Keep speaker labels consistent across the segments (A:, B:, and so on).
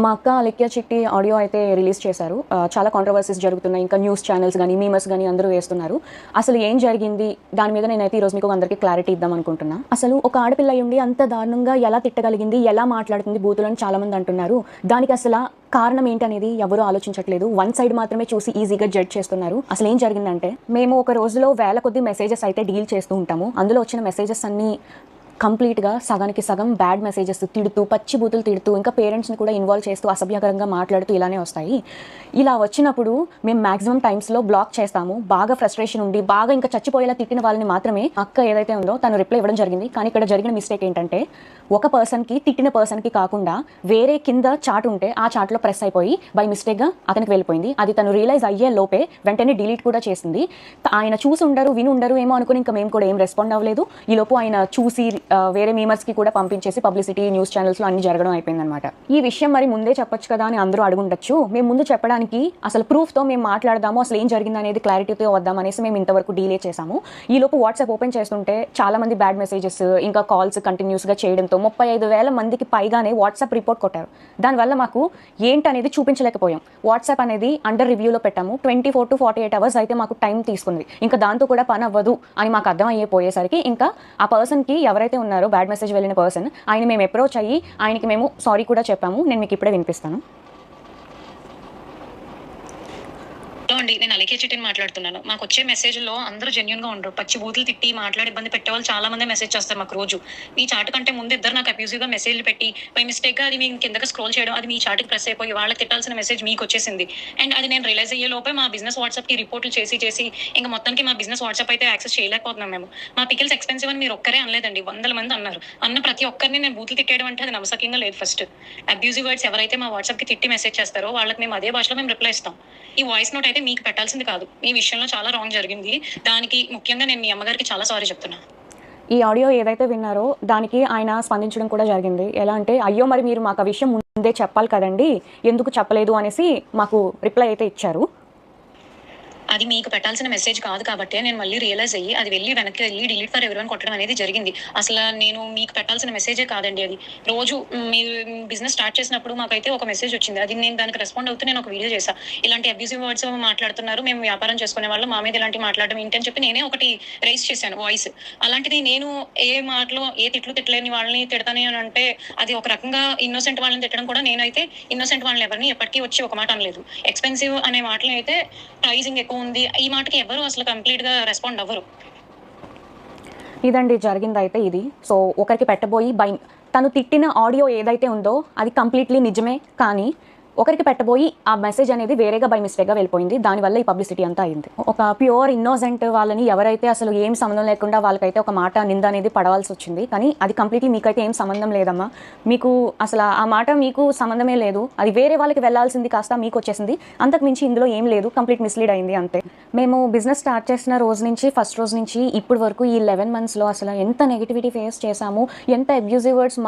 A: మా అక్క అలెక్య చిట్టి ఆడియో అయితే రిలీజ్ చేశారు. చాలా కాంట్రవర్సీస్ జరుగుతున్నాయి. ఇంకా న్యూస్ ఛానల్స్ గానీ, మీమర్స్ గానీ అందరూ వేస్తున్నారు. అసలు ఏం జరిగింది? దాని మీద నేనైతే ఈరోజు మీకు అందరికీ క్లారిటీ ఇద్దాం అనుకుంటున్నా. అసలు ఒక ఆడపిల్ల అయ్యుండి అంత దారుణంగా ఎలా తిట్టగలిగింది? ఎలా మాట్లాడుతుంది బూతులని చాలామంది అంటున్నారు. దానికి అసలు కారణం ఏంటనేది ఎవరూ ఆలోచించట్లేదు. వన్ సైడ్ మాత్రమే చూసి ఈజీగా జడ్జ్ చేస్తున్నారు. అసలు ఏం జరిగిందంటే, మేము ఒక రోజులో వేల కొద్ది మెసేజెస్ అయితే డీల్ చేస్తూ ఉంటాము. అందులో వచ్చిన మెసేజెస్ అన్నీ కంప్లీట్గా సగానికి సగం బ్యాడ్ మెసేజెస్ తిడుతూ, పచ్చి బూతులు తిడుతూ, ఇంకా పేరెంట్స్ని కూడా ఇన్వాల్వ్ చేస్తూ, అసభ్యకరంగా మాట్లాడుతూ ఇలానే వస్తాయి. ఇలా వచ్చినప్పుడు మేము మ్యాక్సిమం టైమ్స్లో బ్లాక్ చేస్తాము. బాగా ఫ్రస్ట్రేషన్ ఉండి, బాగా ఇంకా చచ్చిపోయేలా తిట్టిన వాళ్ళని మాత్రమే అక్క ఏదైతే ఉందో తను రిప్లై ఇవ్వడం జరిగింది. కానీ ఇక్కడ జరిగిన మిస్టేక్ ఏంటంటే, ఒక పర్సన్కి తిట్టిన పర్సన్కి కాకుండా వేరే కింద చాట్ ఉంటే ఆ చాట్లో ప్రెస్ అయిపోయి బై మిస్టేక్గా అతనికి వెళ్ళిపోయింది. అది తను రియలైజ్ అయ్యే లోపే వెంటనే డిలీట్ కూడా చేసింది. ఆయన చూసి ఉండరు, విని ఉండరు ఏమో అనుకుని ఇంకా మేము కూడా ఏం రెస్పాండ్ అవ్వలేదు. ఈలోపు ఆయన చూసి వేరే మీమర్స్కి కూడా పంపించేసి పబ్లిసిటీ న్యూస్ ఛానల్స్లో అన్ని జరగడం అయిపోయిందనమాట. ఈ విషయం మరి ముందే చెప్పొచ్చు కదా అని అందరూ అడుగుండొచ్చు. మేము ముందు చెప్పడానికి అసలు ప్రూఫ్తో మేము మాట్లాడదాము, అసలు ఏం జరిగింది అనేది క్లారిటీతో వద్దాం అనేసి మేము ఇంతవరకు డీలే చేసాము. ఈలోపు వాట్సాప్ ఓపెన్ చేస్తుంటే చాలామంది బ్యాడ్ మెసేజెస్ ఇంకా కాల్స్ కంటిన్యూస్గా చేయడంతో 35,000 మందికి పైగానే వాట్సాప్ రిపోర్ట్ కొట్టారు. దానివల్ల మాకు ఏంటనేది చూపించలేకపోయాం. వాట్సాప్ అనేది అండర్ రివ్యూలో పెట్టాము. 24 to 48 hours అయితే మాకు టైం తీసుకుంది. ఇంకా దాంతో కూడా పని అవ్వదు అని మాకు అర్థం అయిపోయేసరికి ఇంకా ఆ పర్సన్కి ఎవరైతే ఉన్నారో బ్యాడ్ మెసేజ్ వెళ్ళిన పర్సన్, ఆయన మేము అప్రోచ్ అయ్యి ఆయనకి మేము సారీ కూడా చెప్పాము. నేను మీకు ఇప్పుడే వినిపిస్తాను.
B: అండి, నేను అలెక్య చిట్టిని మాట్లాడుతున్నాను. మాకు వచ్చే మెసేజ్లో అందరూ జెన్యున్ గా ఉండరు. పచ్చి బూతులు తిట్టి మాట్లాడి ఇబ్బంది పెట్టే వాళ్ళు చాలా మంది మెసేజ్ చేస్తారు మాకు రోజు. మీ చాటు కంటే ముందు ఇద్దరు నాకు అబ్యూజివ్ గా మెసేజ్లు పెట్టి బై మిస్టేక్ గా అది మీ కిందకి స్క్రోల్ చేయడం, అది మీ చాటుకి ప్రెస్ అయిపోయి వాళ్ళకి తిట్టాల్సిన మెసేజ్ మీకు వచ్చేసింది. అండ్ అది నేను రియలైజ్ అయ్యే లోపే మా బిజినెస్ వాట్సాప్ కి రిపోర్ట్లు చేసి ఇంకా మొత్తానికి మా బిజినెస్ వాట్సాప్ అయితే యాక్సెస్ చేయలేకపోతున్నాం మేము. మా పికిల్స్ ఎక్స్పెన్సివ్ అని మీరు ఒక్కరే అనలేదండి, 100 మంది అన్నారు. అన్న ప్రతి ఒక్కరిని నేను బూతులు తిట్టేయడం అంటే అది నమ్మసకంగా లేదు. ఫస్ట్ అబ్యూజివ్ వర్డ్స్ ఎవరైతే మా వాట్సాప్ కి తిట్టి మెసేజ్ చేస్తారో వాళ్ళకి మేము అదే భాషలో మేము రిప్లై ఇస్తాం. ఈ వాయిస్ నోట్ అయితే మీకు పెట్టాల్సింది కాదు. మీ విషయంలో చాలా రాంగ్ జరిగింది. దానికి ముఖ్యంగా నేను మీ అమ్మగారికి చాలా సారీ చెప్తున్నా.
A: ఈ ఆడియో ఏదైతే విన్నారో దానికి ఆయన స్పందించడం కూడా జరిగింది. ఎలా అంటే, అయ్యో మరి మీరు మాకు ఆ విషయం ముందే చెప్పాలి కదండి, ఎందుకు చెప్పలేదు అనేసి మాకు రిప్లై అయితే ఇచ్చారు.
B: అది మీకు పెట్టాల్సిన మెసేజ్ కాదు కాబట్టి నేను మళ్ళీ రియలైజ్ అయ్యి అది వెనక్కి వెళ్ళి డిలీట్ ఫర్ ఎవరీవన్ కొట్టడం అనేది జరిగింది. అసలు నేను మీకు పెట్టాల్సిన మెసేజే కాదండి అది. రోజు మీరు బిజినెస్ స్టార్ట్ చేసినప్పుడు మాకైతే ఒక మెసేజ్ వచ్చింది. అది నేను దానికి రెస్పాండ్ అవుతూ నేను ఒక వీడియో చేశాను. ఇలాంటి అబ్యూజివ్ వర్డ్స్ మాట్లాడుతున్నారు, మేము వ్యాపారం చేసుకునే వాళ్ళు, మా మీద ఇలాంటి మాట్లాడడం ఏంటి అని చెప్పి నేనే ఒకటి రైజ్ చేశాను వాయిస్. అలాంటిది నేను ఏ మాటలో ఏ తిట్టలేని వాళ్ళని తిడతాను అని అంటే అది ఒక రకంగా ఇన్నోసెంట్ వాళ్ళని తిట్టడం కూడా. నేనైతే ఇన్నోసెంట్ వాళ్ళని ఎవరిని ఎప్పటికీ వచ్చి ఒక మాట అనలేదు. ఎక్స్పెన్సివ్ అనే మాటలు అయితే ప్రైజింగ్ ఎక్కువ ఉంది, ఈ మాటకి ఎవరు అసలు కంప్లీట్ గా రెస్పాండ్ అవ్వరు.
A: ఇదండి జరిగింది అయితే ఇది. సో ఒకరికి పెట్టబోయి తను తిట్టిన ఆడియో ఏదైతే ఉందో అది కంప్లీట్లీ నిజమే, కానీ ఒకరికి పెట్టబోయి ఆ మెసేజ్ అనేది వేరేగా బై మిస్టేక్గా వెళ్ళిపోయింది. దానివల్ల ఈ పబ్లిసిటీ అంతా అయింది. ఒక ప్యూర్ ఇన్నోసెంట్ వాళ్ళని ఎవరైతే అసలు ఏం సంబంధం లేకుండా వాళ్ళకైతే ఒక మాట నింద అనేది పడవలసి వచ్చింది. కానీ అది కంప్లీట్లీ మీకైతే ఏం సంబంధం లేదమ్మా. మీకు అసలు ఆ మాట మీకు సంబంధమే లేదు. అది వేరే వాళ్ళకి వెళ్ళాల్సింది కాస్త మీకు వచ్చేసింది. అంతకు మించి ఇందులో ఏం లేదు, కంప్లీట్ మిస్లీడ్ అయింది అంతే. మేము బిజినెస్ స్టార్ట్ చేసిన రోజు నుంచి, ఫస్ట్ రోజు నుంచి ఇప్పటి వరకు ఈ 11 monthsలో అసలు ఎంత నెగిటివిటీ ఫేస్ చేసాము, ఎంత అబ్యూజివ్ వర్డ్స్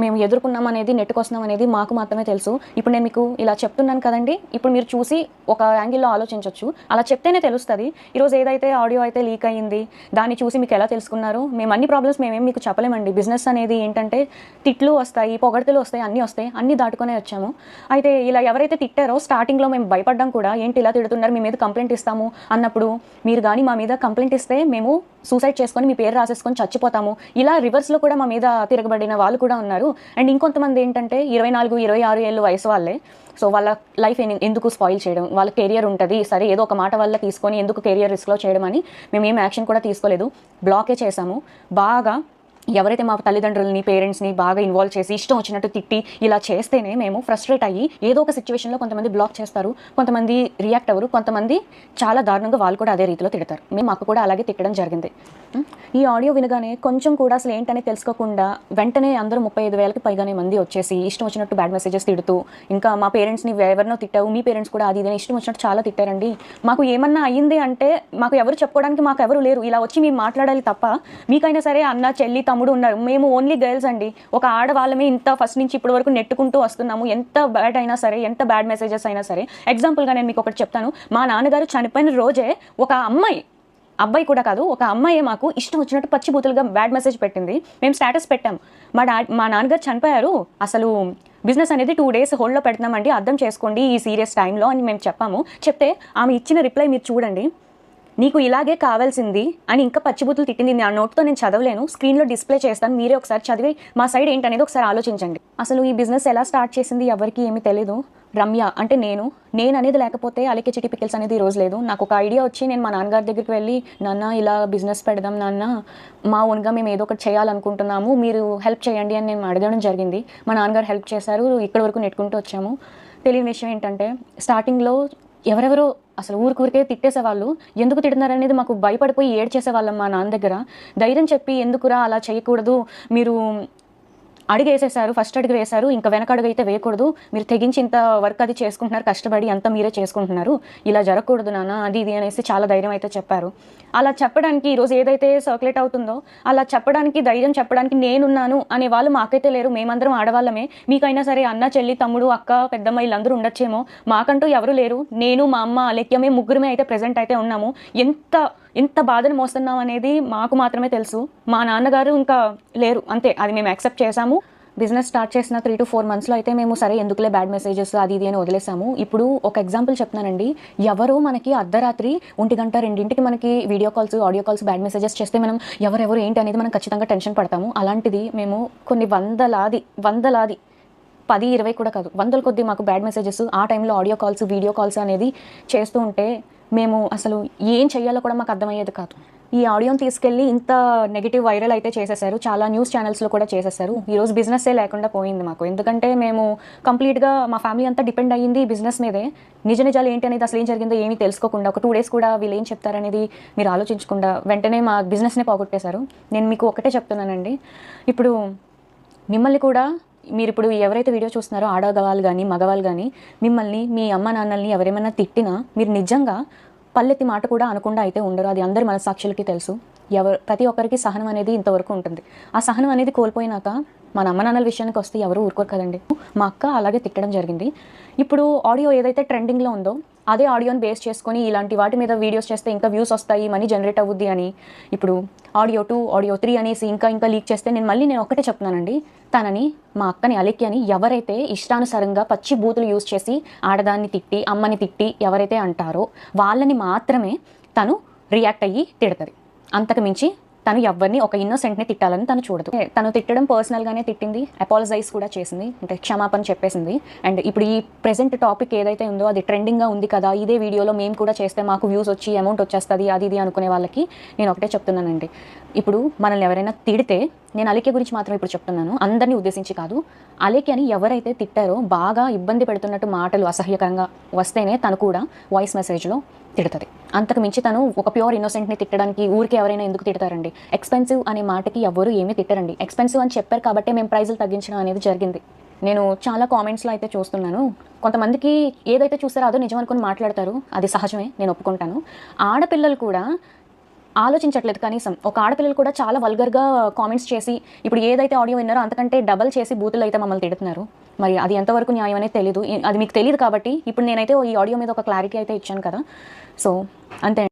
A: మేము ఎదుర్కొన్నాం అనేది, నెట్టుకొస్తున్నాం అనేది మాకు మాత్రమే తెలుసు. ఇప్పుడు నేను మీకు ఇలా చెప్తున్నాను కదండి, ఇప్పుడు మీరు చూసి ఒక యాంగిల్లో ఆలోచించవచ్చు. అలా చెప్తేనే తెలుస్తుంది. ఈరోజు ఏదైతే ఆడియో అయితే లీక్ అయ్యింది దాన్ని చూసి మీకు ఎలా తెలుసుకున్నారు? మేము అన్ని ప్రాబ్లమ్స్ మేమేం మీకు చెప్పలేమండి. బిజినెస్ అనేది ఏంటంటే తిట్లు వస్తాయి, పొగడ్తలు వస్తాయి, అన్నీ దాటుకునే వచ్చాము. అయితే ఇలా ఎవరైతే తిట్టారో స్టార్టింగ్లో మేము భయపడ్డాం కూడా, ఏంటి ఇలా తిడుతున్నారు, మీ మీద కంప్లైంట్ ఇస్తాము అన్నప్పుడు, మీరు కానీ మా మీద కంప్లైంట్ ఇస్తే మేము సూసైడ్ చేసుకొని మీ పేరు రాసేసుకొని చచ్చిపోతాము, ఇలా రివర్స్లో కూడా మా మీద తిరగబడిన వాళ్ళు కూడా ఉన్నారు. అండ్ ఇంకొంతమంది ఏంటంటే 24, 26 ఏళ్ళు వయసు వాళ్ళే. సో వాళ్ళ లైఫ్ ఎందుకు స్పాయిల్ చేయడం, వాళ్ళ కెరియర్ ఉంటుంది సరే, ఏదో ఒక మాట వల్ల తీసుకొని ఎందుకు కెరియర్ రిస్క్లో చేయడం అని మేము ఏం యాక్షన్ కూడా తీసుకోలేదు, బ్లాకే చేశాము. బాగా ఎవరైతే మా తల్లిదండ్రులని, పేరెంట్స్ని బాగా ఇన్వాల్వ్ చేసి ఇష్టం వచ్చినట్టు తిట్టి ఇలా చేస్తేనే మేము ఫ్రస్ట్రేట్ అయ్యి ఏదో ఒక సిచ్యువేషన్లో కొంతమంది బ్లాక్ చేస్తారు, కొంతమంది రియాక్ట్ అవ్వరు, కొంతమంది చాలా దారుణంగా వాళ్ళు కూడా అదే రీతిలో తిడతారు. మేము మాకు కూడా అలాగే తిట్టడం జరిగింది. ఈ ఆడియో వినగానే కొంచెం కూడా అసలు ఏంటనే తెలుసుకోకుండా వెంటనే అందరూ 35,000కి పైగానే మంది వచ్చేసి ఇష్టం వచ్చినట్టు బ్యాడ్ మెసేజెస్ తిడుతూ, ఇంకా మా పేరెంట్స్ని ఎవరినో తిట్టావు, మీ పేరెంట్స్ కూడా అది ఇష్టం వచ్చినట్టు చాలా తిట్టారండి. మాకు ఏమన్నా అయ్యింది అంటే మాకు ఎవరు చెప్పుకోవడానికి మాకు ఎవరు లేరు. ఇలా వచ్చి మేము మాట్లాడాలి తప్ప, మీకైనా సరే అన్న, చెల్లి, తమ్ముడు ఉన్నారు, మేము ఓన్లీ గర్ల్స్ అండి. ఒక ఆడవాళ్ళమే ఇంత ఫస్ట్ నుంచి ఇప్పటి వరకు నెట్టుకుంటూ వస్తున్నాము. ఎంత బ్యాడ్ అయినా సరే, ఎంత బ్యాడ్ మెసేజెస్ అయినా సరే. ఎగ్జాంపుల్గా నేను మీకు ఒకటి చెప్తాను. మా నాన్నగారు చనిపోయిన రోజే ఒక అబ్బాయి కూడా కాదు, ఒక అమ్మాయి మాకు ఇష్టం వచ్చినట్టు పచ్చి బూతులుగా బ్యాడ్ మెసేజ్ పెట్టింది. మేము స్టేటస్ పెట్టాము. మా నాన్నగారు చనిపోయారు, అసలు బిజినెస్ అనేది 2 days హోల్డ్లో పెడుతున్నామండి, అర్థం చేసుకోండి ఈ సీరియస్ టైంలో అని మేము చెప్పాము. చెప్తే ఆమె ఇచ్చిన రిప్లై మీరు చూడండి. నీకు ఇలాగే కావాల్సింది అని ఇంకా పచ్చిబూతులు తిట్టింది. నా నోట్తో నేను చదవలేను, స్క్రీన్లో డిస్ప్లే చేస్తాను, మీరే ఒకసారి చదివి మా సైడ్ ఏంటనేది ఒకసారి ఆలోచించండి. అసలు ఈ బిజినెస్ ఎలా స్టార్ట్ చేసింది ఎవరికి ఏమీ తెలీదు. రమ్య అంటే నేను అనేది లేకపోతే అలికే చిట్టి పికిల్స్ అనేది ఈ రోజు లేదు. నాకు ఒక ఐడియా వచ్చి నేను మా నాన్నగారి దగ్గరికి వెళ్ళి, నాన్న ఇలా బిజినెస్ పెడదాం నాన్న, మా ఓన్గా మేము ఏదో ఒకటి చేయాలనుకుంటున్నాము, మీరు హెల్ప్ చేయండి అని నేను అడగడం జరిగింది. మా నాన్నగారు హెల్ప్ చేశారు, ఇక్కడి వరకు నెట్టుకుంటూ వచ్చాము. తెలియని విషయం ఏంటంటే స్టార్టింగ్లో ఎవరెవరో అసలు ఊరికే తిట్టేసేవాళ్ళు. ఎందుకు తిడుతున్నారనేది మాకు భయపడిపోయి ఏడ్చేసేవాళ్ళం మా నాన్న దగ్గర. ధైర్యం చెప్పి ఎందుకురా అలా చేయకూడదు, మీరు అడుగు వేసేసారు, ఫస్ట్ అడుగు వేశారు, ఇంకా వెనక అడుగు అయితే వేయకూడదు, మీరు తెగించి ఇంత వర్క్ అది చేసుకుంటున్నారు, కష్టపడి అంతా మీరే చేసుకుంటున్నారు, ఇలా జరగకూడదు నాన్న అది ఇది అనేసి చాలా ధైర్యం అయితే చెప్పారు. అలా చెప్పడానికి ఈరోజు ఏదైతే సర్క్యులేట్ అవుతుందో అలా చెప్పడానికి, ధైర్యం చెప్పడానికి నేనున్నాను అనే వాళ్ళు మాకైతే లేరు. మేమందరం ఆడవాళ్ళమే. మీకైనా సరే అన్న, చెల్లి, తమ్ముడు, అక్క, పెద్దమ్మ వీళ్ళందరూ ఉండొచ్చేమో, మాకంటూ ఎవరు లేరు. నేను, మా అమ్మ, అలేఖ్య, మేము ముగ్గురమే అయితే ప్రెజెంట్ అయితే ఉన్నాము. ఎంత బాధను మోస్తున్నాం అనేది మాకు మాత్రమే తెలుసు. మా నాన్నగారు ఇంకా లేరు, అంతే. అది మేము యాక్సెప్ట్ చేసాము. బిజినెస్ స్టార్ట్ చేసిన 3 to 4 monthsలో అయితే మేము సరే ఎందుకులే బ్యాడ్ మెసేజెస్ అది ఇది అని వదిలేసాము. ఇప్పుడు ఒక ఎగ్జాంపుల్ చెప్తున్నానండి. ఎవరో మనకి అర్ధరాత్రి 1 గంట 2ంటికి మనకి video calls, audio calls, bad messages చేస్తే మనం ఎవరెవరు ఏంటి అనేది మనం ఖచ్చితంగా టెన్షన్ పడతాము. అలాంటిది మేము కొన్ని వందలాది 10-20 కూడా కాదు, వందల కొద్దీ మాకు బ్యాడ్ మెసేజెస్ ఆ టైంలో ఆడియో కాల్స్, వీడియో కాల్స్ అనేది చేస్తూ ఉంటే మేము అసలు ఏం చెయ్యాలో కూడా మాకు అర్థమయ్యేది కాదు. ఈ ఆడియోని తీసుకెళ్ళి ఇంత నెగిటివ్ వైరల్ అయితే చేసేసారు, చాలా న్యూస్ ఛానల్స్లో కూడా చేసేసారు. ఈరోజు బిజినెస్సే లేకుండా పోయింది మాకు. ఎందుకంటే మేము కంప్లీట్గా మా ఫ్యామిలీ అంతా డిపెండ్ అయ్యింది బిజినెస్ మీదే. నిజాలు ఏంటి అనేది, అసలు ఏం జరిగిందో ఏమీ తెలుసుకోకుండా, ఒక 2 days కూడా వీళ్ళు ఏం చెప్తారనేది మీరు ఆలోచించకుండా వెంటనే మా బిజినెస్నే పోగొట్టేశారు. నేను మీకు ఒకటే చెప్తున్నానండి, ఇప్పుడు మిమ్మల్ని కూడా, మీరు ఇప్పుడు ఎవరైతే వీడియో చూస్తున్నారో ఆడవాళ్ళు కానీ మగవాళ్ళు కానీ, మిమ్మల్ని మీ అమ్మ నాన్నల్ని ఎవరేమైనా తిట్టినా మీరు నిజంగా పల్లెత్తి మాట కూడా అనకుండా అయితే ఉండరు. అది అందరి మనసాక్షులకి తెలుసు. ప్రతి ఒక్కరికి సహనం అనేది ఇంతవరకు ఉంటుంది. ఆ సహనం అనేది కోల్పోయినాక మన అమ్మ నాన్నల విషయానికి వస్తే ఎవరు ఊరుకోరు కదండి. మా అక్క అలాగే తిట్టడం జరిగింది. ఇప్పుడు ఆడియో ఏదైతే ట్రెండింగ్లో ఉందో అదే ఆడియోని బేస్ చేసుకొని ఇలాంటి వాటి మీద వీడియోస్ చేస్తే ఇంకా వ్యూస్ వస్తాయి, మనీ జనరేట్ అవుద్ది అని ఇప్పుడు ఆడియో 2, ఆడియో 3 అనేసి ఇంకా లీక్ చేస్తే నేను ఒకటే చెప్తున్నానండి, తనని, మా అక్కని, అలేఖ్యని ఎవరైతే ఇష్టానుసారంగా పచ్చి బూతులు యూజ్ చేసి ఆడదాన్ని తిట్టి, అమ్మని తిట్టి ఎవరైతే అంటారో వాళ్ళని మాత్రమే తను రియాక్ట్ అయ్యి తిడతది. అంతకు మించి తను ఎవరిని, ఒక ఇన్నోసెంట్ని తిట్టాలని తను చూడదు. తను తిట్టడం పర్సనల్గానే తిట్టింది, అపాలజైజ్ కూడా చేసింది, అంటే క్షమాపణ చెప్పేసింది. అండ్ ఇప్పుడు ఈ ప్రెజెంట్ టాపిక్ ఏదైతే ఉందో అది ట్రెండింగ్గా ఉంది కదా, ఇదే వీడియోలో మేము కూడా చేస్తే మాకు వ్యూస్ వచ్చి అమౌంట్ వచ్చేస్తుంది అది ఇది అనుకునే వాళ్ళకి నేను ఒకటే చెప్తున్నానండి. ఇప్పుడు మనల్ని ఎవరైనా తిడితే, నేను అలేఖ్య గురించి మాత్రం ఇప్పుడు చెప్తున్నాను, అందరినీ ఉద్దేశించి కాదు, అలేఖ్యని ఎవరైతే తిట్టారో, బాగా ఇబ్బంది పెడుతున్నట్టు మాటలు అసహ్యకరంగా వస్తేనే తను కూడా వాయిస్ మెసేజ్లో తిడుతుంది. అంతకు మించి తను ఒక ప్యూర్ ఇన్నోసెంట్ని తిట్టడానికి ఊరికి ఎవరైనా ఎందుకు తిడతారండి? ఎక్స్పెన్సివ్ అనే మాటకి ఎవరు ఏమీ తిట్టరండి. ఎక్స్పెన్సివ్ అని చెప్పారు కాబట్టి మేము ప్రైజులు తగ్గించడం అనేది జరిగింది. నేను చాలా కామెంట్స్లో అయితే చూస్తున్నాను, కొంతమందికి ఏదైతే చూస్తారో అదో నిజం అనుకుని మాట్లాడతారు, అది సహజమే, నేను ఒప్పుకుంటాను. ఆడపిల్లలు కూడా ఆలోచించట్లేదు కనీసం. ఒక ఆడపిల్లలు కూడా చాలా వల్గర్గా కామెంట్స్ చేసి, ఇప్పుడు ఏదైతే ఆడియో విన్నారో అంతకంటే డబల్ చేసి బూతులు అయితే మమ్మల్ని తిడుతున్నారు. మరి అది ఎంతవరకు న్యాయం అనేది తెలియదు. అది మీకు తెలియదు కాబట్టి ఇప్పుడు నేనైతే ఈ ఆడియో మీద ఒక క్లారిటీ అయితే ఇచ్చాను కదా. సో అంతే.